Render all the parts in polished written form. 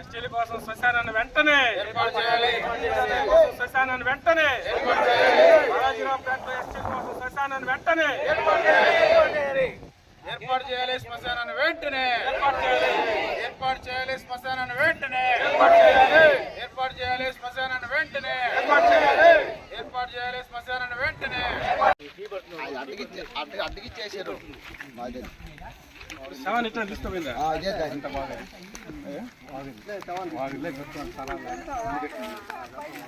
ఎస్టీల కోసం శ్మశానాన్ని వెంటనే శ్మశానాన్ని వెంటనే బాలాజీరావుపేటలో ఎస్టీల కోసం శ్మశానాన్ని వెంటనే ఏర్పాటు చేయాలి. శ్మశానాన్ని వెంటనే ఏర్పాటు చేయాలి. శ్మశానాన్ని వెంటనే ఏర్పాటు చేయాలి. శ్మశానాన్ని వెంటనే ఏర్పాటు చేయాలి. శ్మశానాన్ని వెంటనే అడ్డగిచ్చేసారు. శవాన్ని ఇట్లా తీసుకుపోయిందా? ఇంత బాగా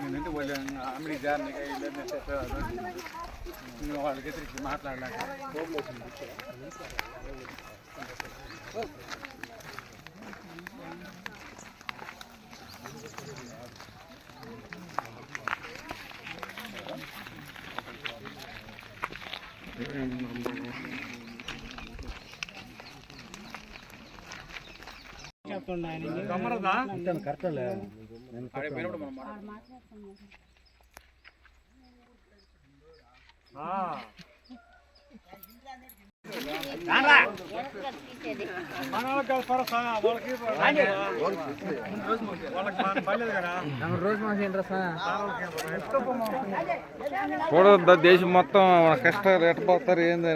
నేనంటే వాళ్ళు అమ్మిడి జారిని వాళ్ళకి తిరిగి మాట్లాడలేక కరెక్టలే చూడద్దా దేశం మొత్తం కష్టాలు ఎట్టపోతారు ఏంది